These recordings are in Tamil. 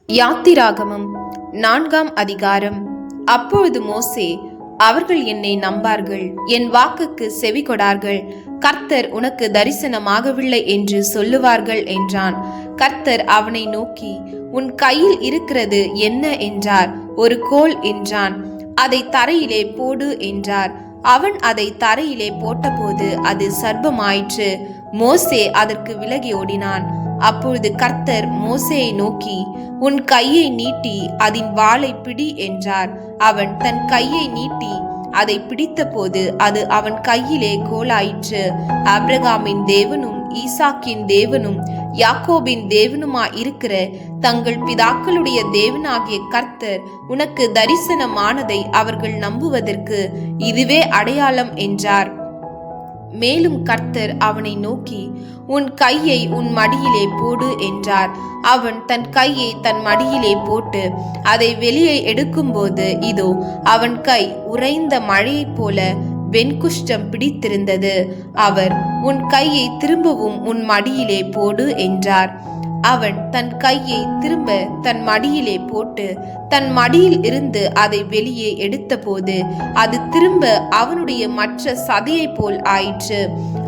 யாத்திராகமம் 4ஆம் அதிகாரம். அப்பொழுது மோசே, அவர்கள் என்னை நம்பார்கள், என் வாக்குக்கு செவி கொடார்கள், கர்த்தர் உனக்கு தரிசனமாகவில்லை என்று சொல்லுவார்கள் என்றான். கர்த்தர் அவனை நோக்கி, உன் கையில் இருக்கிறது என்ன என்றார். ஒரு கோல் என்றான். அதை தரையிலே போடு என்றார். அவன் அதை தரையிலே போட்டபோது அது சர்ப்பமாயிற்று. மோசே அதற்கு விலகி ஓடினான். அப்பொழுது கர்த்தர் மோசேயை நோக்கி, உன் கையை நீட்டி அதன் வாளை பிடி என்றார். அவன் தன் கையை நீட்டி அதை பிடித்த போது அது அவன் கையிலே கோலாயிற்று. ஆபிரகாமின் தேவனும் ஈசாக்கின் தேவனும் யாக்கோபின் தேவனுமா இருக்கிற தங்கள் பிதாக்களுடைய தேவனாகிய கர்த்தர் உனக்கு தரிசனமானதை அவர்கள் நம்புவதற்கு இதுவே அடையாளம் என்றார். மேலும் கர்த்தர் அவனை நோக்கி, உன் கையை உன் மடியிலே போடு என்றார். அவன் தன் கையை தன் மடியிலே போட்டு அதை வெளியே எடுக்கும்போது இதோ அவன் கை உறைந்த மழையைப் போல வெண்குஷ்டம் பிடித்திருந்தது. அவர், உன் கையை திரும்பவும் உன் மடியிலே போடு என்றார். அவன் தன் கையை திரும்ப தன் மடியிலே போட்டு தன் மடியில் இருந்து அதை வெளியே எடுத்தபோது அது திரும்ப அவனுடைய மற்ற சதையை போல் ஆயிற்று.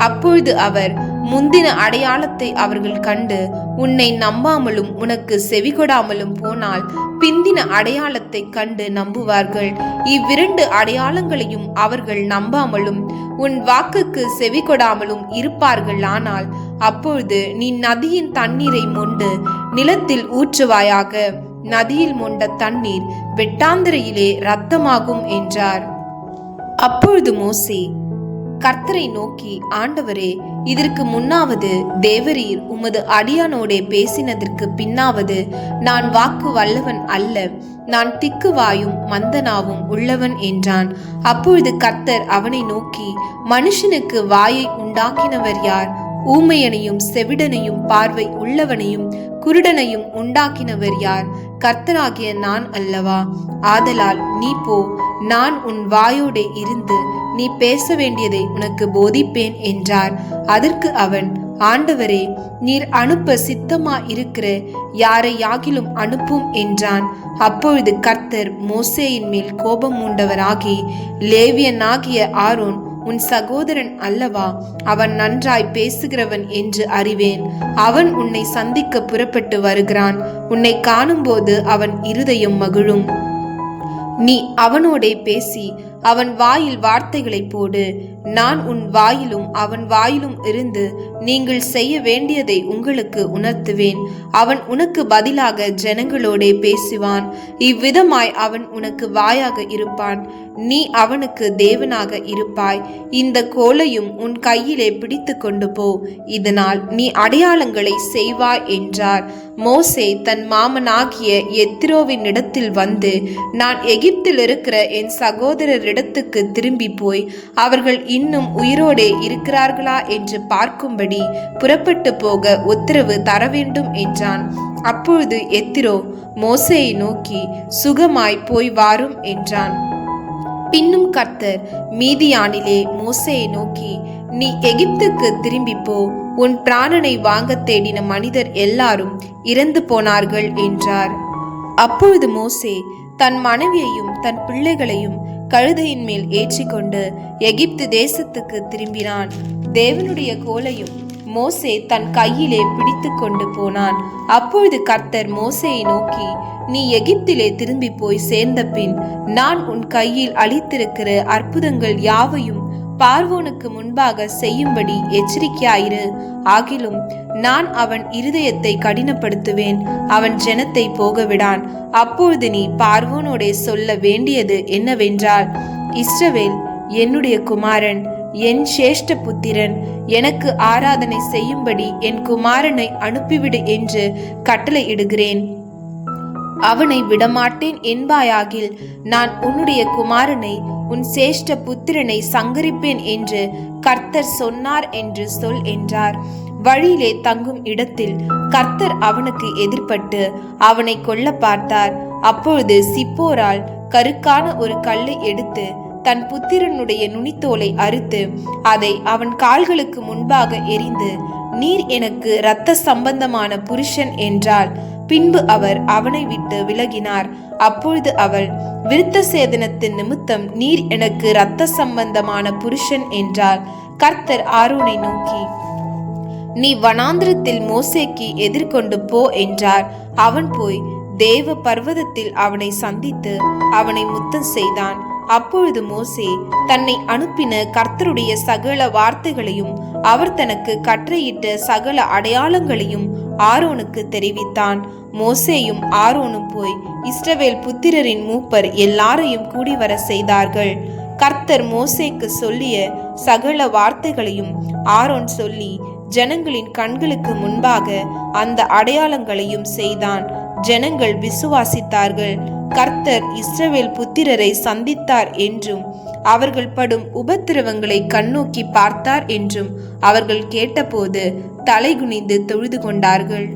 அப்பொழுது அவர், முந்தின அடையாளத்தை அவர்கள் கண்டு உன்னை நம்பாமலும் உனக்கு செவிகொடாமலும் போனால் பிந்தின அடையாளத்தை கண்டு நம்புவார்கள். இவ்விரண்டு அடையாளங்களையும் அவர்கள் நம்பாமலும் உன் வாக்குக்கு செவிகொடாமலும் இருப்பார்கள். ஆனால் அப்பொழுது நீ நதியின் தண்ணீரை மொண்டு நிலத்தில் ஊற்றுவாயாக. நதியில் மொண்ட தண்ணீர் வெட்டாந்தரையிலே இரத்தமாகும் என்றார். அப்பொழுது மோசே கர்த்தரை நோக்கி, ஆண்டவரே, இதற்கு முன்னாவது தேவரீர் உமது அடியானோடே பேசினதற்கு பின்னாவது நான் வாக்கு வல்லவன் அல்ல, நான் திக்குவாயும் மந்தனாவும் உள்ளவன் என்றான். அப்பொழுது கர்த்தர் அவனை நோக்கி, மனுஷனுக்கு வாயை உண்டாக்கினவர் யார்? ஊமையனையும் செவிடனையும் பார்வை உள்ளவனையும் குருடனையும் உண்டாக்கினவர் யார்? கர்த்தராகிய நான் அல்லவா? ஆதலால் நீ போ, நான் உன் வாயோடே இருந்து நீ பேச வேண்டியதை உனக்கு போதிப்பேன் என்றார். அதற்கு அவன், ஆண்டவரே, நீர் அனுப்ப சித்தமா இருக்கிற யாரை யாகிலும் அனுப்பும் என்றான். அப்பொழுது கர்த்தர் மோசேயின் மேல் கோபம் உண்டவராகி, லேவியனாகிய ஆரோன் உன் சகோதரன் அல்லவா? அவன் நன்றாய் பேசுகிறவன் என்று அறிவேன். அவன் உன்னை சந்திக்க புறப்பட்டு வருகிறான். உன்னை காணும்போது அவன் இருதயம் மகிழும். நீ அவனோடே பேசி அவன் வாயில் வார்த்தைகளை போடு. நான் உன் வாயிலும் அவன் வாயிலும் இருந்து நீங்கள் செய்ய வேண்டியதை உங்களுக்கு உணர்த்துவேன். அவன் உனக்கு பதிலாக ஜனங்களோடே பேசுவான். இவ்விதமாய் அவன் உனக்கு வாயாக இருப்பான், நீ அவனுக்கு தேவனாக இருப்பாய். இந்த கோலையும் உன் கையிலே பிடித்து கொண்டு போ, இதனால் நீ அடையாளங்களை செய்வாய் என்றார். மோசே தன் மாமனாகிய எத்திரோவின் இடத்தில் வந்து, நான் எகிப்தில் இருக்கிற என் சகோதரரிடத்துக்கு திரும்பி போய் அவர்கள் இன்னும் உயிரோடே இருக்கிறார்களா என்று பார்க்கும்படி புறப்பட்டு போக உத்தரவு தர வேண்டும் என்றான். அப்பொழுது எத்திரோ மோசேயை நோக்கி, சுகமாய் போய் வாரும் என்றான். பின்னும் கர்த்தர் மீதியானிலே மோசேயை நோக்கி, நீ எகிப்துக்கு திரும்பி போ, உன் பிராணனை வாங்க தேடின மனிதர் எல்லாரும் இறந்து போனார்கள் என்றார். அப்பொழுது மோசே தன் மனைவியையும் தன் பிள்ளைகளையும் கழுதையின் மேல் ஏற்றிக்கொண்டு எகிப்து தேசத்துக்கு திரும்பினான். தேவனுடைய கோலையும் மோசே தன் கையிலே பிடித்து கொண்டு போனான். அப்பொழுது கர்த்தர் மோசேயை நோக்கி, நீ எகிப்திலே திரும்பி போய் சேர்ந்த பின் நான் உன் கையில் அளித்திருக்கிற அற்புதங்கள் யாவையும் பார்வோனுக்கு முன்பாக செய்யும்படி எச்சரிக்கையாயிரு. ஆகிலும் நான் அவன் இருதயத்தை கடினப்படுத்துவேன், அவன் ஜனத்தை போகவிடான். அப்பொழுது நீ பார்வோனோடே சொல்ல வேண்டியது என்னவென்றால், இஸ்ரவேல் என்னுடைய குமாரன், என் சேஷ்ட புத்திரன், எனக்கு ஆராதனை செய்யும்படி என் குமாரனை அனுப்பிவிடு என்று கட்டளை இடுகிறேன். அவனை விடமாட்டேன் என்பாயாகில் நான் உன்னுடைய குமாரனை உன் சேஷ்ட புத்திரனை சங்கரிப்பேன் என்று கர்த்தர் சொன்னார் என்று சொல் என்றார். வழியிலே தங்கும் இடத்தில் கர்த்தர் அவனுக்கு எதிர்பட்டு அவனை கொல்ல பார்த்தார். அப்பொழுது சிப்போரால் கருக்கான ஒரு கல்லை எடுத்து தன் புத்திரனுடைய நுனித்தோலை அறுத்து அதை அவன் கால்களுக்கு முன்பாக எறிந்து, நீர் எனக்கு இரத்த சம்பந்தமான புருஷன் என்றாள். பின்பு அவர் அவனை விட்டு விலகினார். அப்பொழுது அவள், விருத்த சேதனத்தின் நிமித்தம் நீர் எனக்கு இரத்த சம்பந்தமான புருஷன் என்றாள். கர்த்தர் ஆரோனை நோக்கி, நீ வனாந்திரத்தில் மோசேக்கு எதிர்கொண்டு போ என்றார். அவன் போய் தேவ பர்வதத்தில் அவனை சந்தித்து அவனை முத்தம் செய்தான். அப்பொழுது மோசே தன்னை அனுப்பின கர்த்தருடைய சகல வார்த்தைகளையும் அவர் தனக்கு கட்டளையிட்ட சகல அடையாளங்களையும் ஆரோனுக்கு தெரிவித்தான். மோசேயும் ஆரோனும் போய் இஸ்ரவேல் புத்திரரின் மூப்பர் எல்லாரையும் கூடி வர செய்தார்கள். கர்த்தர் மோசேக்கு சொல்லிய சகல வார்த்தைகளையும் ஆரோன் சொல்லி ஜனங்களின் கண்களுக்கு முன்பாக அந்த அடையாளங்களையும் செய்தான். ஜனங்கள் விசுவாசித்தார்கள். கர்த்தர் இஸ்ரவேல் புத்திரரை சந்தித்தார் என்றும் அவர்கள் படும் உபத்திரவங்களை கண்ணோக்கி பார்த்தார் என்றும் அவர்கள் கேட்டபோது தலைகுனிந்து தொழுது கொண்டார்கள்.